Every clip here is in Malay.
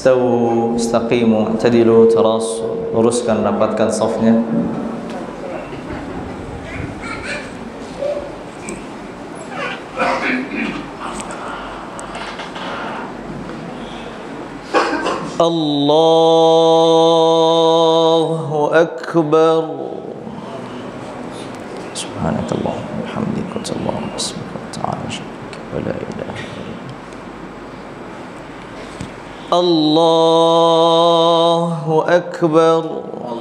Istawu, istaqimu, i'tadilu, tarasu, luruskan, rapatkan safnya. Allahu Akbar. Subhanakallah wa bihamdika, Allahumma bismika wa ta'ala syarika wa la ilaha illa Allahu Akbar.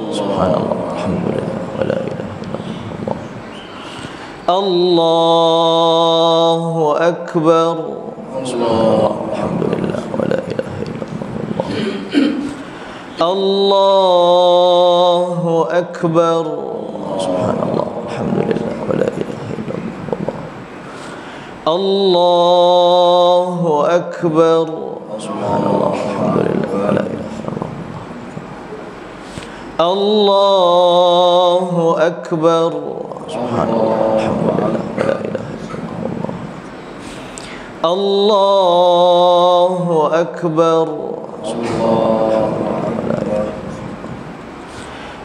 Subhanallah, alhamdulillah wa la ilaha illallah. Allahu Akbar. Subhanallah, alhamdulillah wa la ilaha illallah. Allahu Akbar. Subhanallah, alhamdulillah wa la ilaha illallah. Allahu Akbar. Subhanallah, alhamdulillah wa la ilaha illallah. Allahu Akbar. Subhanallah, alhamdulillah wa la ilaha illallah. Allahu Akbar.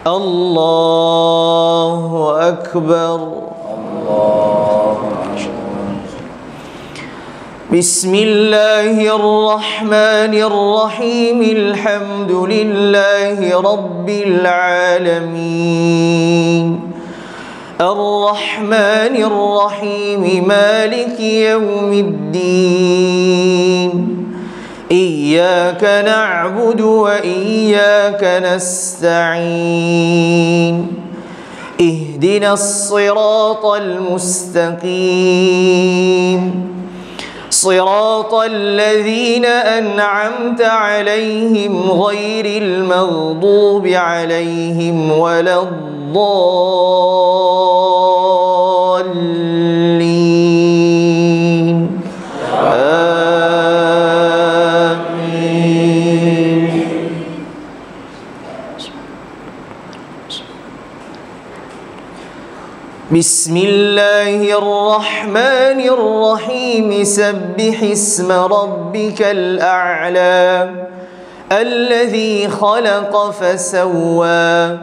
Allahu Akbar. Bismillahirrahmanirrahim. Alhamdulillahi Rabbil alamin. Ar-Rahmanir-Rahim. Maliki yawmiddin. Iyyaka na'budu wa iyyaka nasta'in. Ihdinas siratal mustaqim. صراط الذين أنعمت عليهم غير المغضوب عليهم ولا الضالين آمين. بسم الله الرحمن الرحيم. سبح اسم ربك الأعلى الذي خلق فسوى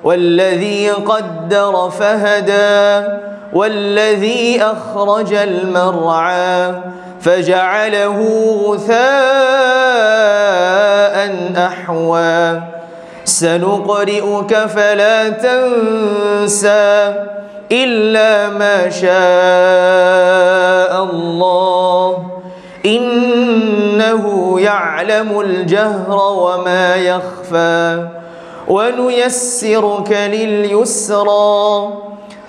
والذي قدر فهدى والذي أخرج المرعى فجعله غثاء أحوى سنقرئك فلا تنسى إلا ما شاء الله إنه يعلم الجهر وما يخفى ونيسرك لليسرى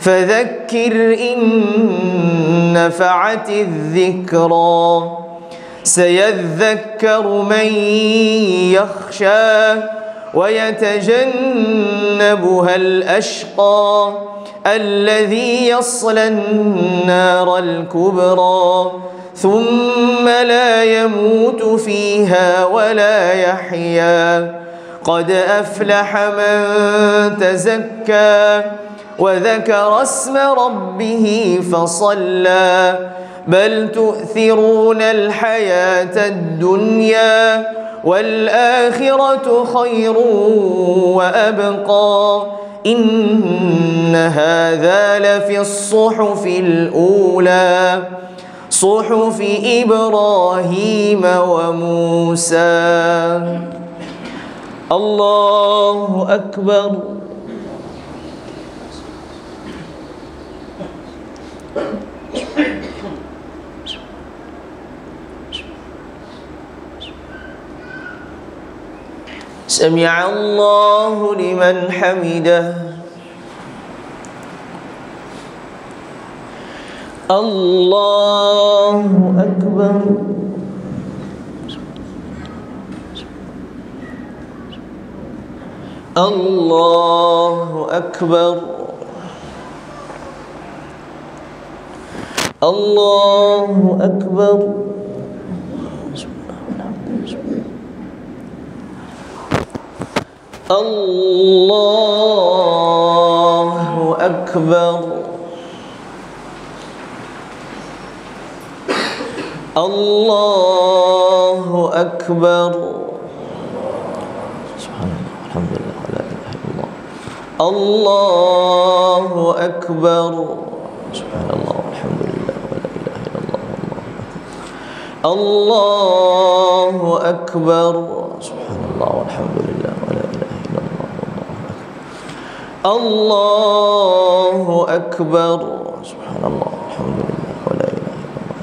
فذكر إن نفعت الذكرى سيذكر من يخشى ويتجنبها الأشقى الذي يصلى النار الكبرى ثم لا يموت فيها ولا يحيا قد أفلح من تزكى وذكر اسم ربه فصلى بل تؤثرون الحياة الدنيا والآخرة خير وأبقى إن هذا لفي الصحف الأولى صحف إبراهيم وموسى. الله أكبر. سمع الله لمن حمده. الله أكبر. الله أكبر. الله أكبر. الله أكبر. الله أكبر. alhamdulillah wa la ilaha illallah. Allahu akbar. Subhanallah walhamdulillah wa la ilaha illallah. Allahu akbar. Subhanallah walhamdulillah wa la ilaha illallah. Allahu akbar. Subhanallah walhamdulillah wa la ilaha illallah.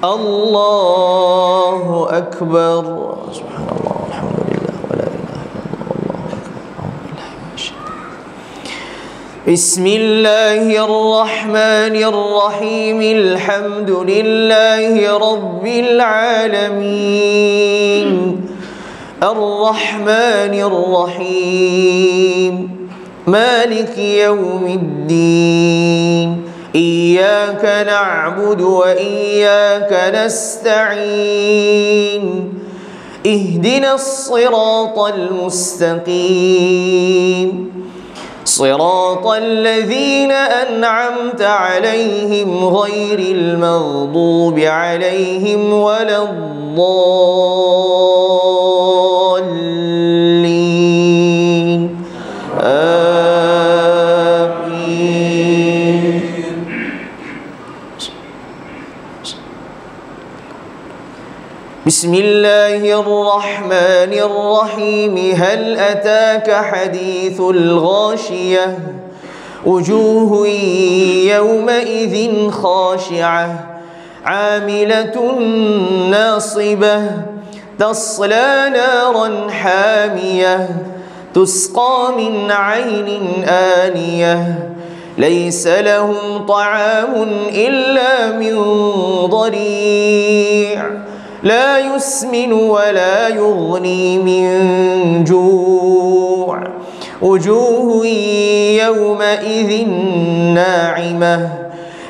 Allahu akbar. Subhanallah walhamdulillah wa la ilaha illallah. Bismillahir Rahmanir Rahim. Alhamdulillahi Rabbil Alamin. Ar-Rahmanir Rahim. Maliki Yawmiddin. Iyyaka na'budu wa iyyaka nasta'in. Ihdinas siratal mustaqim. صراط الذين أنعمت عليهم غير المغضوب عليهم ولا الضالين آمين. بسم الله الرحمن الرحيم. هل أتاك حديث الغاشية وجوه يومئذ خاشعة عاملة ناصبة تصلى نارا حامية تسقى من عين آنية ليس لهم طعام إلا من ضريع لا يسمن ولا يغني من جوع وجوه يومئذ ناعمة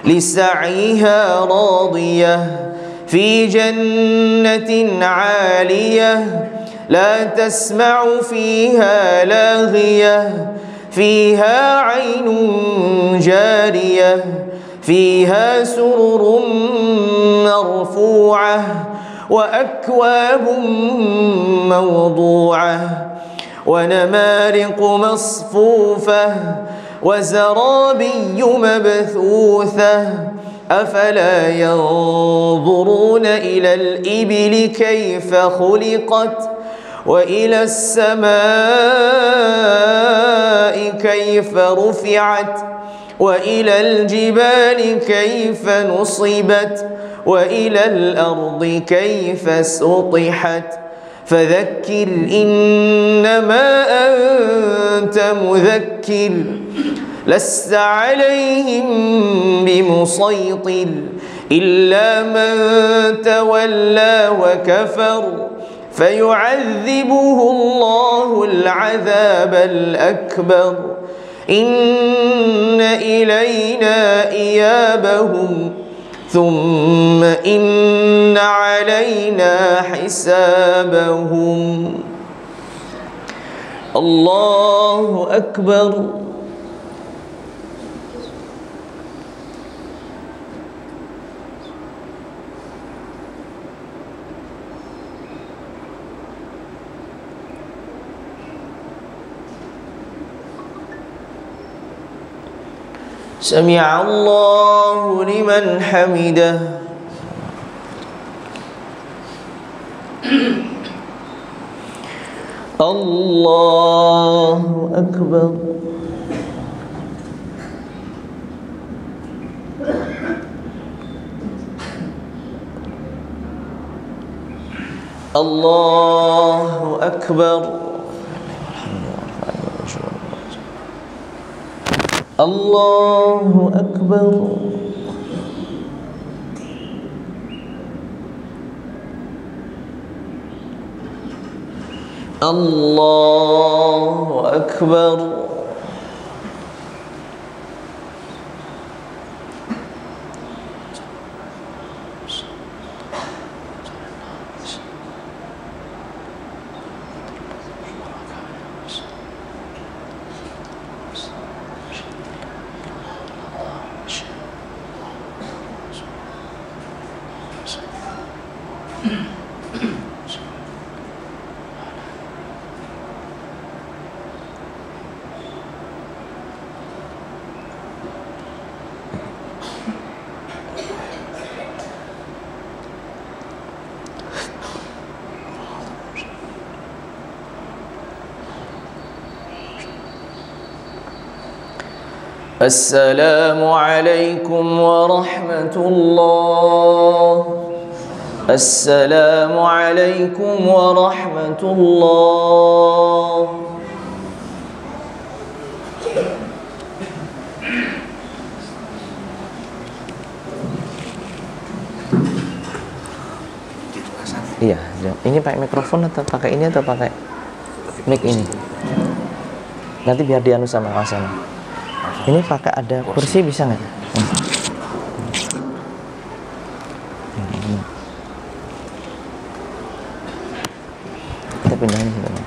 لسعيها راضية في جنة عالية لا تسمع فيها لاغية فيها عين جارية فيها سرر مرفوعة وأكواب موضوعة ونمارق مصفوفة وزرابي مبثوثة أفلا ينظرون إلى الإبل كيف خلقت وإلى السماء كيف رفعت وإلى الجبال كيف نصبت وإلى الأرض كيف سطحت فذكر إنما أنت مذكر لست عليهم بمسيطر إلا من تولى وكفر فيعذبه الله العذاب الأكبر إن إلينا إيابهم ثم إن علينا حسابهم. الله أكبر. سمع الله لمن حمده. الله أكبر. الله أكبر. الله أكبر. الله أكبر. Assalamualaikum warahmatullah. Assalamualaikum warahmatullah. Iya, ini pakai mikrofon atau pakai ini atau pakai mic ini? Nanti biar dianu sama sana. Ini pakai ada kursi bisa nggak? Kita pindahin sebentar.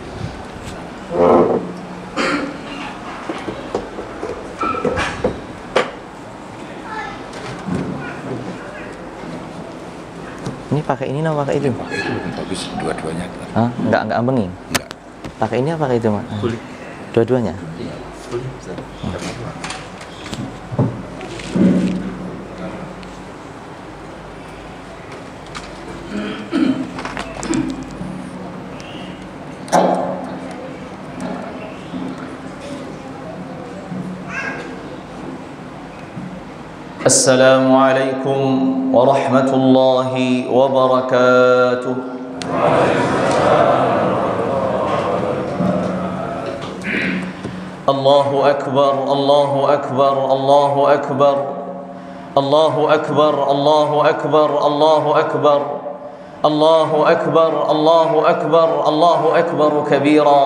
Ini pakai ini atau pakai itu? Pakai itu bagus dua-duanya. Hah? Enggak ambengi? Enggak. Pakai ini apa pakai itu, Mak? Boleh. Dua-duanya? Iya, boleh. Bisa. Assalamualaikum warahmatullahi wabarakatuh. Allahu akbar, Allahu akbar, Allahu akbar. Allahu akbar, Allahu akbar, Allahu akbar. Allahu akbar, Allahu akbar, Allahu akbar kabira.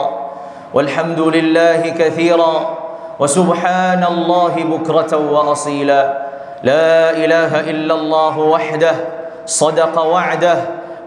Walhamdulillahi kathira. Wa subhanallahi bukratan wa asila. لا إله إلا الله وحده صدق وعده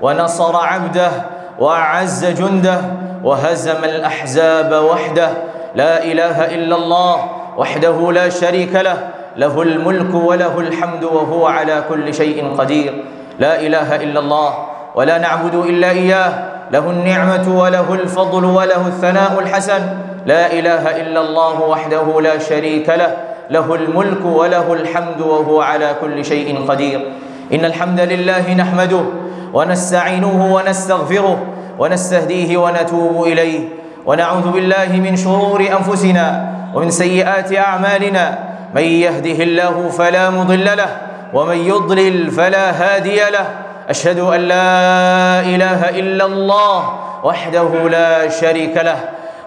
ونصر عبده وأعز جنده وهزم الأحزاب وحده. لا إله إلا الله وحده لا شريك له له الملك وله الحمد وهو على كل شيء قدير. لا إله إلا الله ولا نعبد إلا إياه له النعمة وله الفضل وله الثناء الحسن. لا إله إلا الله وحده لا شريك له له الملك وله الحمد وهو على كل شيء قدير. إن الحمد لله نحمده ونستعينه ونستغفره ونستهديه ونتوب إليه ونعوذ بالله من شرور أنفسنا ومن سيئات أعمالنا. من يهده الله فلا مضل له ومن يضلل فلا هادي له. أشهد أن لا إله إلا الله وحده لا شريك له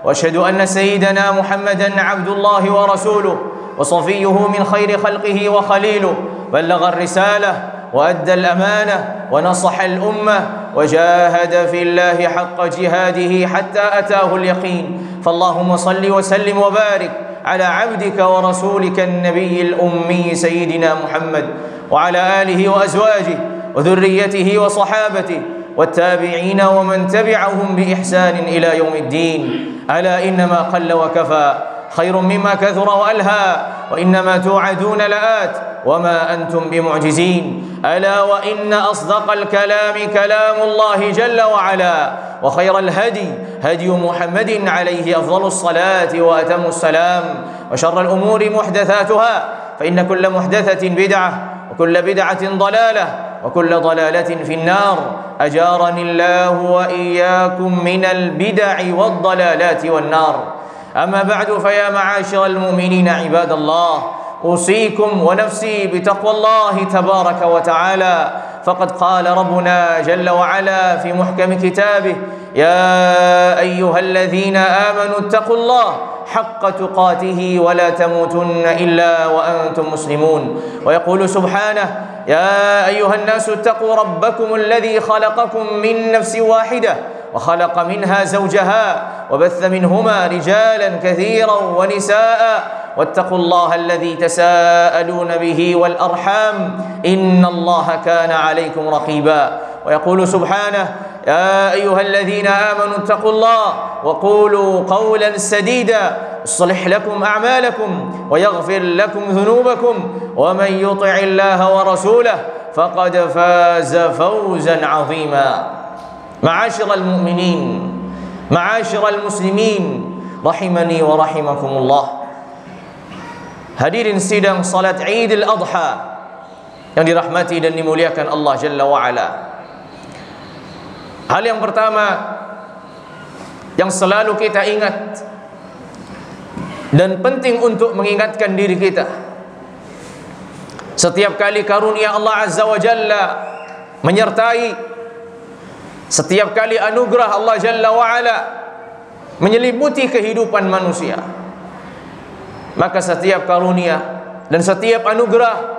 وأشهد أن سيدنا محمدا عبد الله ورسوله وصفيه من خير خلقه وخليله. بلغ الرسالة وأدى الأمانة ونصح الأمة وجاهد في الله حق جهاده حتى أتاه اليقين. فاللهم صل وسلم وبارك على عبدك ورسولك النبي الأمي سيدنا محمد وعلى آله وأزواجه وذريته وصحابته والتابعين ومن تبعهم بإحسان إلى يوم الدين. ألا إنما قل وكفى خير مما كثر وألهى وإنما توعدون لآت وما أنتم بمعجزين. ألا وإن أصدق الكلام كلام الله جل وعلا وخير الهدي هدي محمد عليه أفضل الصلاة وأتم السلام. وشر الأمور محدثاتها فإن كل محدثة بدعة وكل بدعة ضلالة وكل ضلالة في النار. أجارني الله وإياكم من البدع والضلالات والنار. أما بعد فيا معاشر المؤمنين عباد الله أوصيكم ونفسي بتقوى الله تبارك وتعالى. فقد قال ربنا جل وعلا في محكم كتابه يا أيها الذين آمنوا اتقوا الله حق تقاته ولا تموتن إلا وأنتم مسلمون. ويقول سبحانه يا أيها الناس اتقوا ربكم الذي خلقكم من نفس واحدة وخلق منها زوجها وبث منهما رجالا كثيرا ونساء واتقوا الله الذي تساءلون به والأرحام إن الله كان عليكم رقيبا. ويقول سبحانه يا أيها الذين آمنوا اتقوا الله وقولوا قولا سديدا يصلح لكم أعمالكم ويغفر لكم ذنوبكم ومن يطع الله ورسوله فقد فاز فوزا عظيما. معاشر المؤمنين معاشر المسلمين rahimani wa rahimakumullah. Hadirin sidang salat Idul Adha yang dirahmati dan dimuliakan Allah Jalla wa Ala. Hal yang pertama yang selalu kita ingat dan penting untuk mengingatkan diri kita. Setiap kali karunia Allah Azza wa Jalla menyertai, setiap kali anugerah Allah Jalla wa Ala menyelimuti kehidupan manusia, maka setiap karunia dan setiap anugerah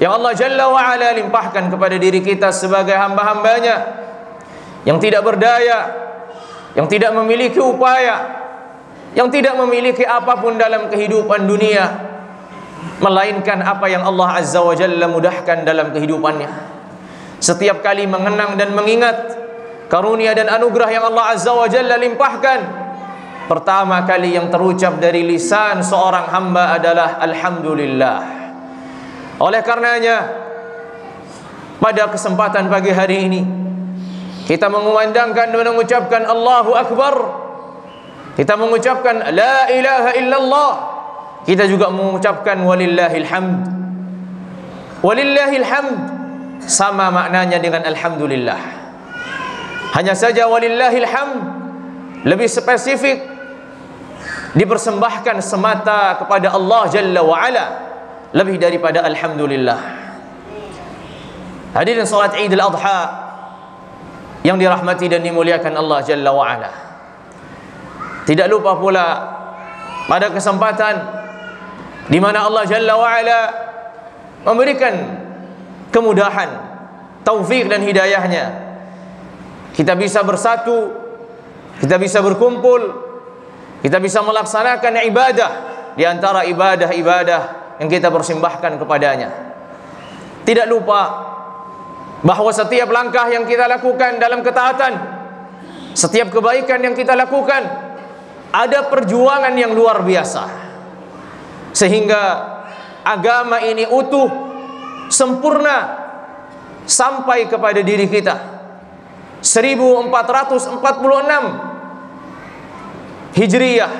yang Allah Jalla wa Ala limpahkan kepada diri kita sebagai hamba-hambanya yang tidak berdaya, yang tidak memiliki upaya, yang tidak memiliki apapun dalam kehidupan dunia, melainkan apa yang Allah Azza wa Jalla mudahkan dalam kehidupannya. Setiap kali mengenang dan mengingat karunia dan anugerah yang Allah Azza wa Jalla limpahkan, pertama kali yang terucap dari lisan seorang hamba adalah Alhamdulillah. Oleh karenanya, pada kesempatan pagi hari ini kita mengumandangkan dan mengucapkan Allahu Akbar. Kita mengucapkan La ilaha illallah. Kita juga mengucapkan Walillahil hamd. Walillahil hamd sama maknanya dengan Alhamdulillah. Hanya saja Walillahil hamd lebih spesifik, dipersembahkan semata kepada Allah Jalla wa Ala, lebih daripada Alhamdulillah. Hadirin salat Idul Adha yang dirahmati dan dimuliakan Allah Jalla wa Ala, tidak lupa pula pada kesempatan di mana Allah Jalla wa Ala memberikan kemudahan, taufik dan hidayahnya, kita bisa bersatu, kita bisa berkumpul, kita bisa melaksanakan ibadah di antara ibadah-ibadah yang kita persembahkan kepadanya. Tidak lupa bahwa setiap langkah yang kita lakukan dalam ketaatan, setiap kebaikan yang kita lakukan, ada perjuangan yang luar biasa, sehingga agama ini utuh, sempurna sampai kepada diri kita. 1446 Hijriyah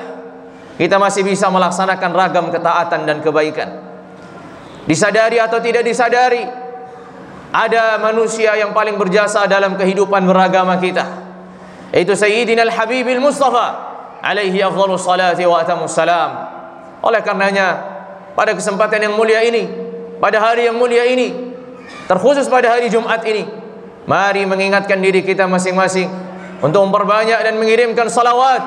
kita masih bisa melaksanakan ragam ketaatan dan kebaikan. Disadari atau tidak disadari, ada manusia yang paling berjasa dalam kehidupan beragama kita, yaitu Sayyidina Al-Habibil Mustafa alaihi afdhalus salati wa atamus salam. Oleh karenanya, pada kesempatan yang mulia ini, pada hari yang mulia ini, terkhusus pada hari Jumat ini, mari mengingatkan diri kita masing-masing untuk memperbanyak dan mengirimkan salawat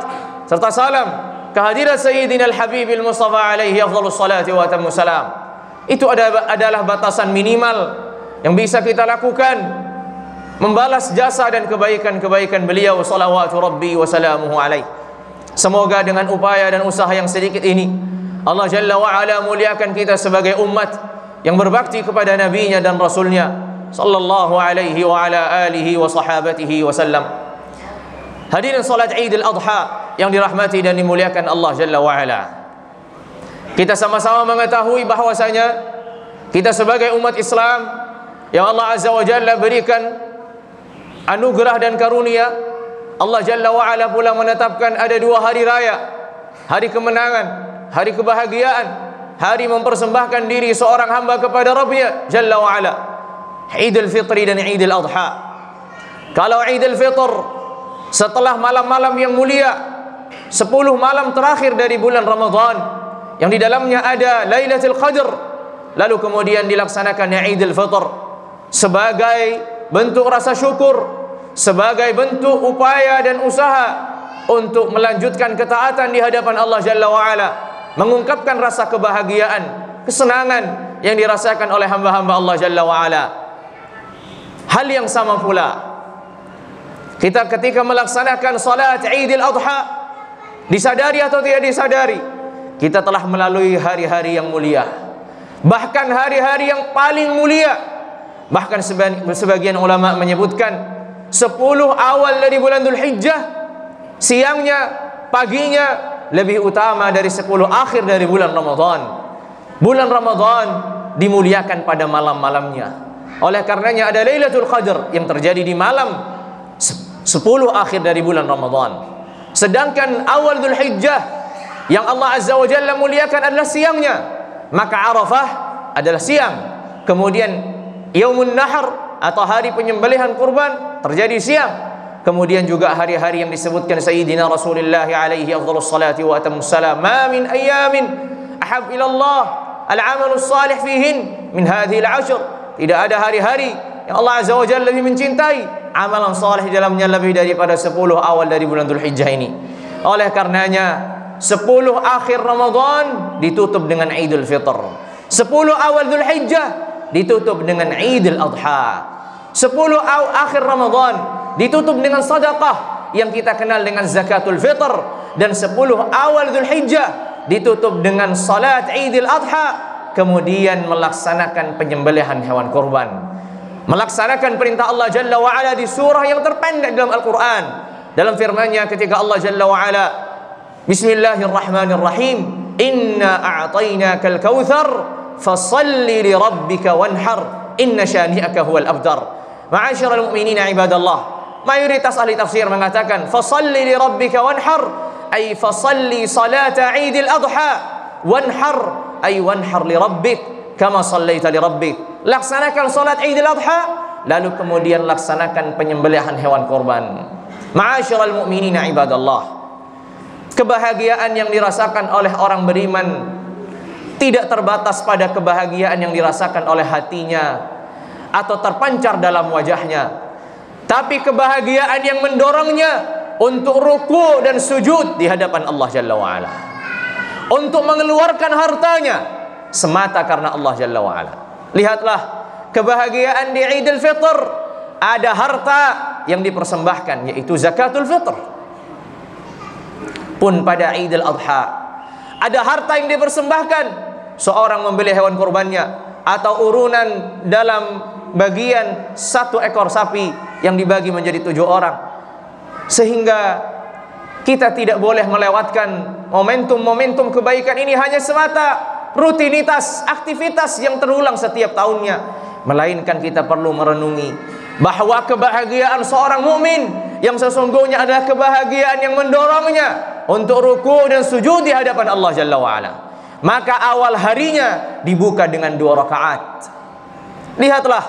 serta salam kehadirat Sayyidina Al-Habibil Mustafa alaihi afdhalus salati wa atamus salam. Itu adalah batasan minimal yang bisa kita lakukan, membalas jasa dan kebaikan-kebaikan beliau salawatu rabbi wa salamuhu alaihi. Semoga dengan upaya dan usaha yang sedikit ini, Allah Jalla wa Ala muliakan kita sebagai umat yang berbakti kepada nabinya dan rasulnya sallallahu alaihi wa ala alihi wa sahabatihi wasallam. Hadirin salat Idul Adha yang dirahmati dan dimuliakan Allah Jalla wa Ala, kita sama-sama mengetahui bahwasanya kita sebagai umat Islam yang Allah Azza wa Jalla berikan anugerah dan karunia, Allah Jalla wa Ala pula menetapkan ada dua hari raya, hari kemenangan, hari kebahagiaan, hari mempersembahkan diri seorang hamba kepada Rabbnya Jalla wa Ala, Idul Fitri dan Idul Adha. Kalau Idul Fitr setelah malam-malam yang mulia, 10 malam terakhir dari bulan Ramadan yang di dalamnya ada Lailatul Qadar, lalu kemudian dilaksanakan Idul Fitr sebagai bentuk rasa syukur, sebagai bentuk upaya dan usaha untuk melanjutkan ketaatan di hadapan Allah Jalla wa Ala, mengungkapkan rasa kebahagiaan, kesenangan yang dirasakan oleh hamba-hamba Allah Jalla wa Ala. Hal yang sama pula kita ketika melaksanakan salat Idul Adha, disadari atau tidak disadari, kita telah melalui hari-hari yang mulia, bahkan hari-hari yang paling mulia. Bahkan sebagian ulama menyebutkan 10 awal dari bulan Dzulhijjah, siangnya, paginya lebih utama dari 10 akhir dari bulan Ramadan. Bulan Ramadan dimuliakan pada malam-malamnya. Oleh karenanya ada Lailatul Qadar yang terjadi di malam 10 akhir dari bulan Ramadan. Sedangkan awal Dzulhijjah yang Allah Azza wa Jalla muliakan adalah siangnya, maka Arafah adalah siang. Kemudian Yaumun Nahar atau hari penyembelihan kurban terjadi siang. Kemudian juga hari-hari yang disebutkan Sayyidina Rasulullah alaihi afdhalus salati wa atammus salam. Ma min ayamin ahab ila Allah al-amalus salih fihin min hadhihi al-ashr. Tidak ada hari-hari yang Allah Azza wa Jalla lebih mencintai amalan saleh di dalamnya lebih daripada 10 awal dari bulan Dzulhijjah ini. Oleh karenanya 10 akhir Ramadan ditutup dengan Idul Fitr. 10 awal Dzulhijjah ditutup dengan Idul Adha. 10 akhir Ramadan ditutup dengan sedekah yang kita kenal dengan zakatul fitr, dan 10 awal Dzulhijjah ditutup dengan salat Idul Adha, kemudian melaksanakan penyembelihan hewan kurban. Melaksanakan perintah Allah Jalla wa Ala di surah yang terpendek dalam Al-Quran. Dalam firman-Nya ketika Allah Jalla wa Ala, Bismillahirrahmanirrahim, Inna a'tainakal kautsar fasalli li rabbika wanhar inna syani'aka huwal abtar. Ma'asyiral mu'minina ibadallah, mayoritas ahli tafsir mengatakan fasalli li rabbika wanhar ay fasalli salata Idul Adha, wanhar ay wanhar li rabbik kama sallaita li rabbik. Laksanakan salat Idul Adha, lalu kemudian laksanakan penyembelihan hewan kurban. Ma'asyiral mu'minina ibadallah, kebahagiaan yang dirasakan oleh orang beriman tidak terbatas pada kebahagiaan yang dirasakan oleh hatinya atau terpancar dalam wajahnya, tapi kebahagiaan yang mendorongnya untuk ruku dan sujud di hadapan Allah Jalla wa'ala, untuk mengeluarkan hartanya semata karena Allah Jalla wa'ala. Lihatlah kebahagiaan di Idul Fitr, ada harta yang dipersembahkan yaitu zakatul fitr. Pun pada Idul Adha ada harta yang dipersembahkan, seorang membeli hewan kurbannya atau urunan dalam bagian 1 ekor sapi yang dibagi menjadi 7 orang. Sehingga kita tidak boleh melewatkan momentum-momentum kebaikan ini hanya semata rutinitas, aktivitas yang terulang setiap tahunnya, melainkan kita perlu merenungi bahwa kebahagiaan seorang mukmin yang sesungguhnya adalah kebahagiaan yang mendorongnya untuk ruku dan sujud di hadapan Allah Jalla wa'ala. Maka awal harinya dibuka dengan 2 rakaat. Lihatlah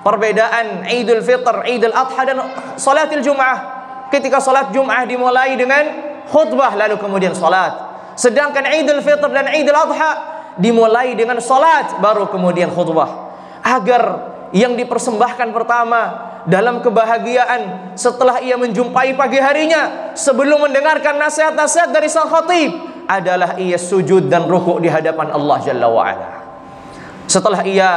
perbedaan Idul Fitr, Idul Adha dan salatil Jum'ah. Ketika salat Jum'ah dimulai dengan khutbah lalu kemudian salat, sedangkan Idul Fitr dan Idul Adha dimulai dengan salat baru kemudian khutbah, agar yang dipersembahkan pertama dalam kebahagiaan setelah ia menjumpai pagi harinya, sebelum mendengarkan nasihat-nasihat dari sang khatib, adalah ia sujud dan rukuk di hadapan Allah Jalla wa'ala. Setelah ia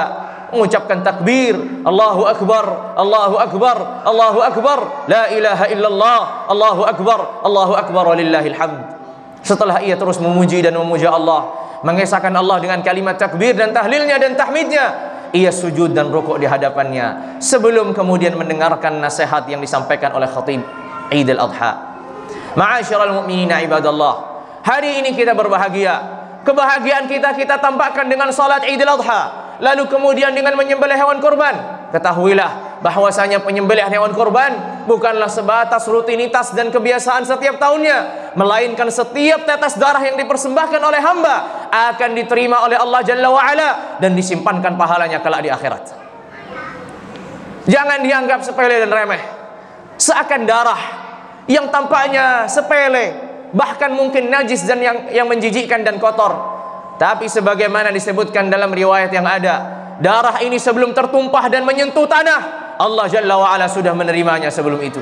mengucapkan takbir, Allahu Akbar, Allahu Akbar, Allahu Akbar, La ilaha illallah, Allahu Akbar, Allahu Akbar, walillahil hamd. Setelah ia terus memuji dan memuja Allah, mengesahkan Allah dengan kalimat takbir dan tahlilnya dan tahmidnya, ia sujud dan rukuk di hadapannya sebelum kemudian mendengarkan nasihat yang disampaikan oleh khatib Idul Adha. Ma'asyiral mu'minina ibadallah, hari ini kita berbahagia. Kebahagiaan kita tampakkan dengan salat Idul Adha, lalu kemudian dengan menyembelih hewan kurban. Ketahuilah bahwasanya penyembelihan hewan kurban bukanlah sebatas rutinitas dan kebiasaan setiap tahunnya, melainkan setiap tetes darah yang dipersembahkan oleh hamba akan diterima oleh Allah Jalla wa'ala dan disimpankan pahalanya kelak di akhirat. Jangan dianggap sepele dan remeh. Seakan darah yang tampaknya sepele, bahkan mungkin najis dan yang menjijikkan dan kotor, tapi sebagaimana disebutkan dalam riwayat yang ada, darah ini sebelum tertumpah dan menyentuh tanah, Allah Jalla wa'ala sudah menerimanya sebelum itu.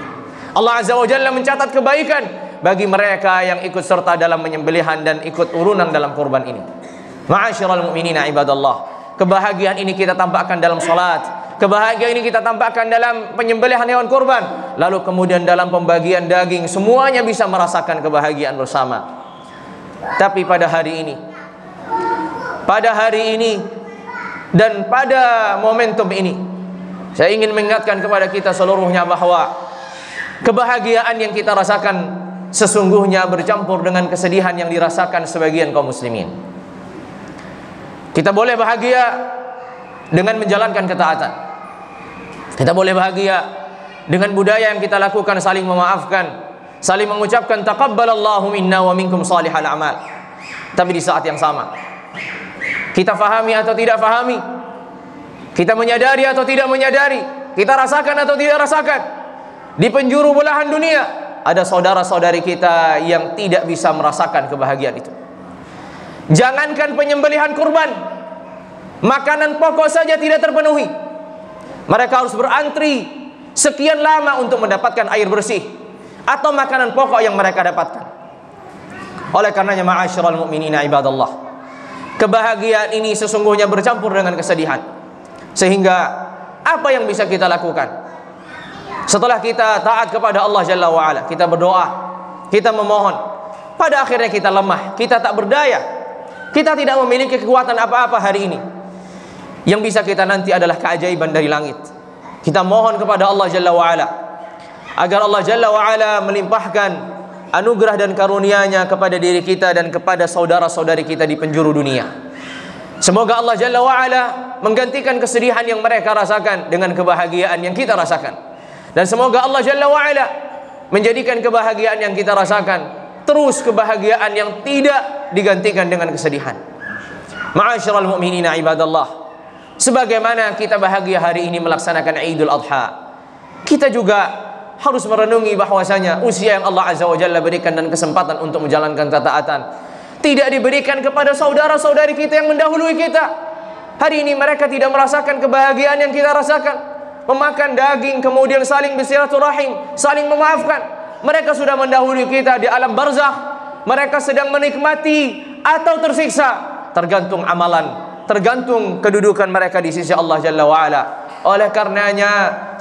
Allah Azza wa Jalla mencatat kebaikan bagi mereka yang ikut serta dalam penyembelihan dan ikut urunan dalam kurban ini. Ma'asyiral mu'minina ibadallah, kebahagiaan ini kita tampakkan dalam salat, kebahagiaan ini kita tampakkan dalam penyembelihan hewan kurban, lalu kemudian dalam pembagian daging, semuanya bisa merasakan kebahagiaan bersama. Tapi pada hari ini dan pada momentum ini, saya ingin mengingatkan kepada kita seluruhnya bahwa kebahagiaan yang kita rasakan sesungguhnya bercampur dengan kesedihan yang dirasakan sebagian kaum muslimin. Kita boleh bahagia dengan menjalankan ketaatan. Kita boleh bahagia dengan budaya yang kita lakukan, saling memaafkan, saling mengucapkan taqabbalallahu minna wa minkum salihal a'mal. Tapi di saat yang sama, kita fahami atau tidak fahami, kita menyadari atau tidak menyadari, kita rasakan atau tidak rasakan, di penjuru belahan dunia ada saudara-saudari kita yang tidak bisa merasakan kebahagiaan itu. Jangankan penyembelihan kurban, makanan pokok saja tidak terpenuhi. Mereka harus berantri sekian lama untuk mendapatkan air bersih atau makanan pokok yang mereka dapatkan. Oleh karenanya, ma'asyiral mu'minina ibadallah, kebahagiaan ini sesungguhnya bercampur dengan kesedihan. Sehingga apa yang bisa kita lakukan setelah kita taat kepada Allah Jalla wa'ala? Kita berdoa, kita memohon. Pada akhirnya kita lemah, kita tak berdaya, kita tidak memiliki kekuatan apa-apa hari ini. Yang bisa kita nanti adalah keajaiban dari langit. Kita mohon kepada Allah Jalla wa'ala agar Allah Jalla wa'ala melimpahkan anugerah dan karunia-Nya kepada diri kita dan kepada saudara-saudari kita di penjuru dunia. Semoga Allah Jalla wa'ala menggantikan kesedihan yang mereka rasakan dengan kebahagiaan yang kita rasakan. Dan semoga Allah Jalla wa'ala menjadikan kebahagiaan yang kita rasakan terus kebahagiaan yang tidak digantikan dengan kesedihan. Ma'asyiral mu'minina ibadallah, sebagaimana kita bahagia hari ini melaksanakan Idul Adha, kita juga harus merenungi bahwasanya usia yang Allah Azza wa Jalla berikan dan kesempatan untuk menjalankan ketaatan tidak diberikan kepada saudara-saudari kita yang mendahului kita. Hari ini mereka tidak merasakan kebahagiaan yang kita rasakan, memakan daging kemudian saling bersilaturahim, saling memaafkan. Mereka sudah mendahului kita di alam barzakh. Mereka sedang menikmati atau tersiksa, tergantung amalan, tergantung kedudukan mereka di sisi Allah Jalla wa'ala. Oleh karenanya,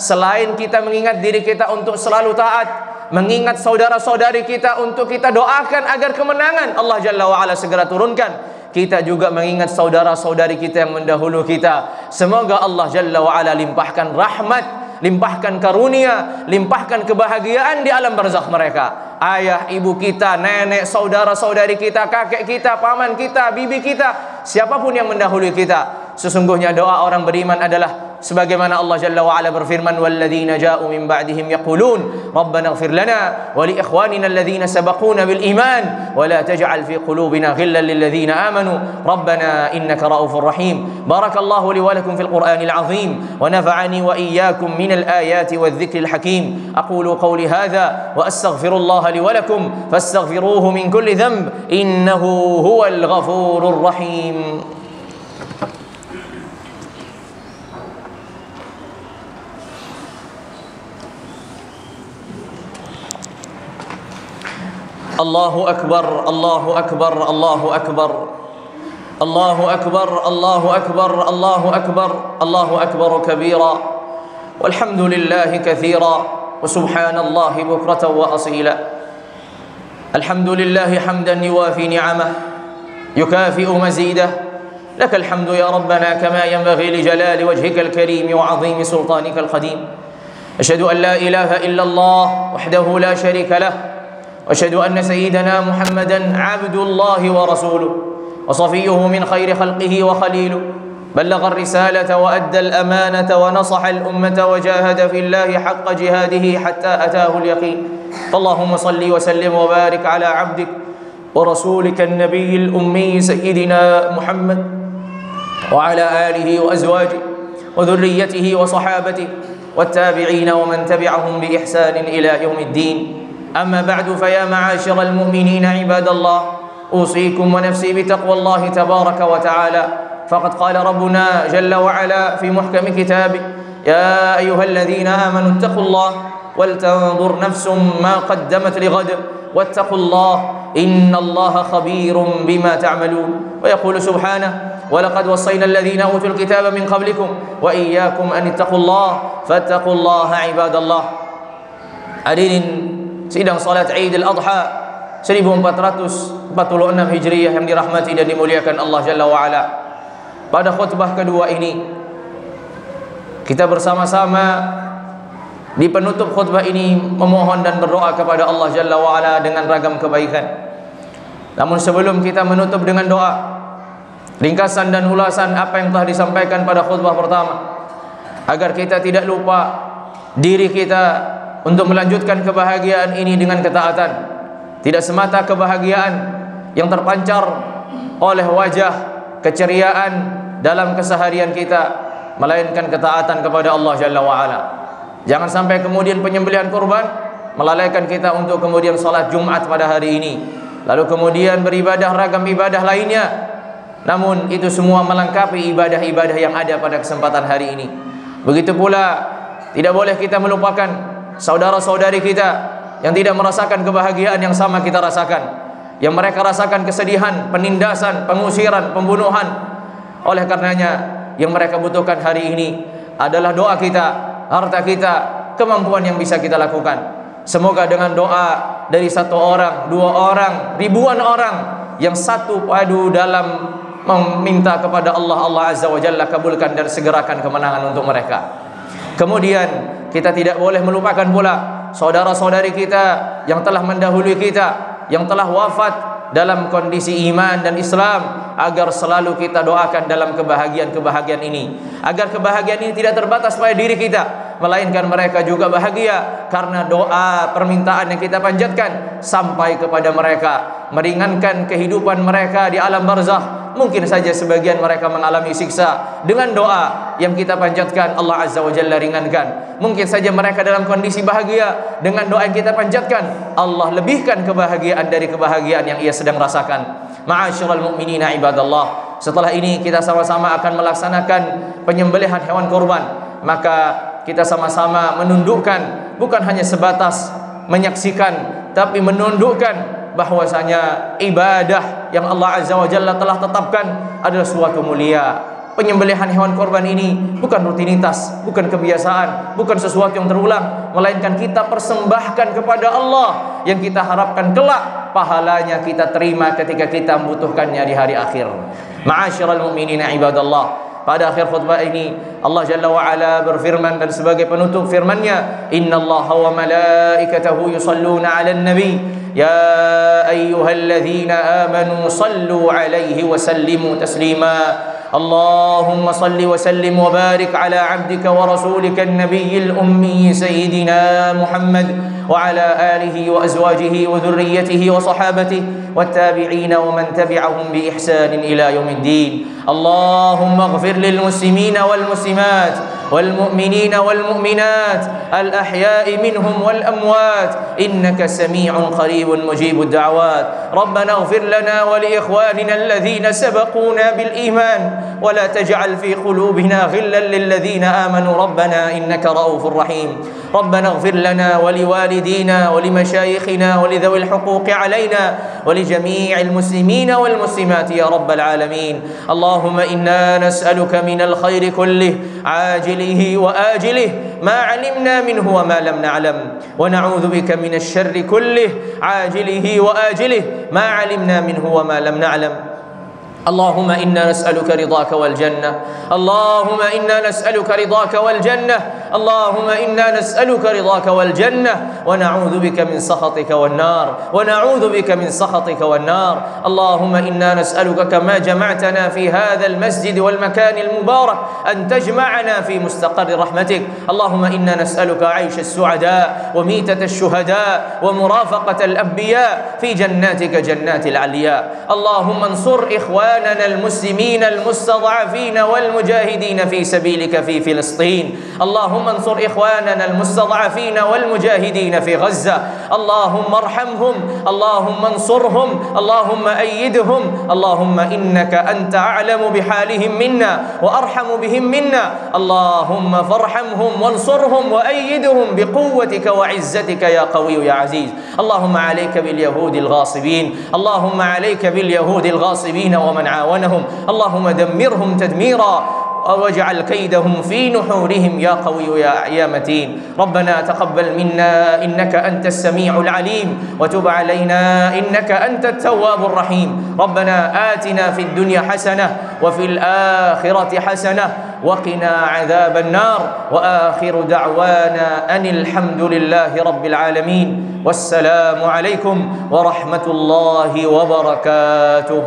selain kita mengingat diri kita untuk selalu taat, mengingat saudara-saudari kita untuk kita doakan agar kemenangan Allah Jalla wa'ala segera turunkan, kita juga mengingat saudara-saudari kita yang mendahulu kita. Semoga Allah Jalla wa'ala limpahkan rahmat, limpahkan karunia, limpahkan kebahagiaan di alam barzakh mereka. Ayah, ibu kita, nenek, saudara-saudari kita, kakek kita, paman kita, bibi kita, siapapun yang mendahului kita, sesungguhnya doa orang beriman adalah sebagaimana Allah Jalla wa Ala berfirman, walladzina ja'u min ba'dihim yaqulun rabbana ighfir lana wa li ikhwanina alladhina sabaquna bil iman wa la taj'al fi qulubina ghillan lil ladzina amanu rabbana innaka ra'ufur rahim. Barakallahu li wa lakum fil Qur'anil azim wa nafa'ani wa iyyakum minal ayati wadh-dhikril hakim. Aqulu qawli hadha wa astaghfirullah li wa lakum fastaghfiruhu min kulli dhanb innahu huwal ghafurur rahim. Allahu akbar, Allahu akbar, Allahu akbar, Allahu akbar, Allahu akbar, Allahu akbar, Allahu akbar kabira, walhamdulillahi kathira, wa subhanallahi bukratan wa asila. Alhamdulillahi hamdan yuwafi ni'amah, yukafi'u mazidah. Lakal hamdu ya Rabbana kama yanbaghi li jalali wajhika al-karim wa 'azimi sultanika al-qadim. Asyhadu an la ilaha illallah wahdahu la sharika lah. وأشهد أن سيدنا محمدا عبد الله ورسوله وصفيه من خير خلقه وخليله بلغ الرسالة وأدى الأمانة ونصح الأمة وجاهد في الله حق جهاده حتى أتاه اليقين. اللهم صل وسلم وبارك على عبدك ورسولك النبي الأمي سيدنا محمد وعلى آله وأزواجه وذريته وصحابته والتابعين ومن تبعهم بإحسان إلى يوم الدين. أما بعد فيا معاشر المؤمنين عباد الله أوصيكم ونفسي بتقوى الله تبارك وتعالى. فقد قال ربنا جل وعلا في محكم كتابه يا أيها الذين آمنوا اتقوا الله ولتنظر نفس ما قدمت لغد واتقوا الله إن الله خبير بما تعملون. ويقول سبحانه ولقد وصينا الذين أوتوا الكتاب من قبلكم وإياكم أن اتقوا الله فاتقوا الله عباد الله. Hadirin sidang salat Idul Adha 1446 Hijriah yang dirahmati dan dimuliakan Allah Jalla wa'ala. Pada khutbah kedua ini kita bersama-sama di penutup khutbah ini memohon dan berdoa kepada Allah Jalla wa'ala dengan ragam kebaikan. Namun sebelum kita menutup dengan doa, ringkasan dan ulasan apa yang telah disampaikan pada khutbah pertama, agar kita tidak lupa diri kita untuk melanjutkan kebahagiaan ini dengan ketaatan. Tidak semata kebahagiaan yang terpancar oleh wajah keceriaan dalam keseharian kita, melainkan ketaatan kepada Allah Jalla wa'ala. Jangan sampai kemudian penyembelihan kurban melalaikan kita untuk kemudian salat Jumat pada hari ini, lalu kemudian beribadah ragam ibadah lainnya, namun itu semua melengkapi ibadah-ibadah yang ada pada kesempatan hari ini. Begitu pula tidak boleh kita melupakan saudara-saudari kita yang tidak merasakan kebahagiaan yang sama kita rasakan, yang mereka rasakan kesedihan, penindasan, pengusiran, pembunuhan. Oleh karenanya yang mereka butuhkan hari ini adalah doa kita, harta kita, kemampuan yang bisa kita lakukan. Semoga dengan doa dari satu orang, dua orang, ribuan orang yang satu padu dalam meminta kepada Allah, Allah Azza wa Jalla kabulkan dan segerakan kemenangan untuk mereka. Kemudian kita tidak boleh melupakan pula saudara-saudari kita yang telah mendahului kita, yang telah wafat dalam kondisi iman dan Islam, agar selalu kita doakan dalam kebahagiaan-kebahagiaan ini, agar kebahagiaan ini tidak terbatas pada diri kita, melainkan mereka juga bahagia karena doa permintaan yang kita panjatkan sampai kepada mereka, meringankan kehidupan mereka di alam barzakh. Mungkin saja sebagian mereka mengalami siksa, dengan doa yang kita panjatkan Allah Azza wa Jalla ringankan. Mungkin saja mereka dalam kondisi bahagia, dengan doa yang kita panjatkan Allah lebihkan kebahagiaan dari kebahagiaan yang ia sedang rasakan. Ma'asyiral mu'minina ibadallah, setelah ini kita sama-sama akan melaksanakan penyembelihan hewan kurban. Maka kita sama-sama menundukkan, bukan hanya sebatas menyaksikan, tapi menundukkan bahwasanya ibadah yang Allah Azza wa Jalla telah tetapkan adalah suatu mulia. Penyembelihan hewan korban ini bukan rutinitas, bukan kebiasaan, bukan sesuatu yang terulang, melainkan kita persembahkan kepada Allah yang kita harapkan kelak pahalanya kita terima ketika kita membutuhkannya di hari akhir. Ma'asyiral mu'minina ibadallah, pada akhir khutbah ini Allah Jalla wa Ala berfirman, dan sebagai penutup firman-Nya, innallaha wa malaikatahu yusalluna 'alan nabi ya ayyuhalladzina amanu sallu 'alaihi wa sallimu taslima. اللهم صل وسلم وبارك على عبدك ورسولك النبي الأمي سيدنا محمد وعلى آله وأزواجه وذريته وصحابته والتابعين ومن تبعهم بإحسان إلى يوم الدين. اللهم اغفر للمسلمين والمسلمات والمؤمنين والمؤمنات الأحياء منهم والأموات إنك سميع قريب مجيب الدعوات. ربنا اغفر لنا ولإخواننا الذين سبقونا بالإيمان ولا تجعل في قلوبنا غلا للذين آمنوا ربنا إنك رؤوف رحيم. ربنا اغفر لنا ولوالدينا ولمشايخنا ولذوي الحقوق علينا ولجميع المسلمين والمسلمات يا رب العالمين. اللهم إنا نسألك من الخير كله عاجله وآجله ما علمنا منه وما لم نعلم، ونعوذ بك من الشر كله عاجله وآجله ما علمنا منه وما لم نعلم. اللهم إنا نسألك رضاك والجنة، اللهم إنا نسألك رضاك والجنة، اللهم إنا نسألك رضاك والجنة، ونعوذ بك من سخطك والنار، ونعوذ بك من سخطك والنار. اللهم إنا نسألك كما جمعتنا في هذا المسجد والمكان المبارك أن تجمعنا في مستقر رحمتك. اللهم إنا نسألك عيش السعداء وميتة الشهداء ومرافقة الأنبياء في جناتك جنات العلياء. اللهم انصر إخواننا المسلمين المستضعفين والمجاهدين في سبيلك في فلسطين. اللهم انصر إخواننا المستضعفين والمجاهدين في غزة. اللهم ارحمهم، اللهم انصرهم، اللهم أيدهم. اللهم إنك أنت أعلم بحالهم منا وأرحم بهم منا. اللهم فارحمهم وانصرهم وأيدهم بقوتك وعزتك يا قوي يا عزيز. اللهم عليك باليهود الغاصبين، اللهم عليك باليهود الغاصبين ومن عاونهم. اللهم دمرهم تدميرا واجعل كيدهم في نحورهم يا قوي يا متين. ربنا تقبل منا إنك أنت السميع العليم، وتب علينا إنك أنت التواب الرحيم. ربنا آتنا في الدنيا حسنة وفي الآخرة حسنة وقنا عذاب النار. وآخر دعوانا أن الحمد لله رب العالمين، والسلام عليكم ورحمة الله وبركاته.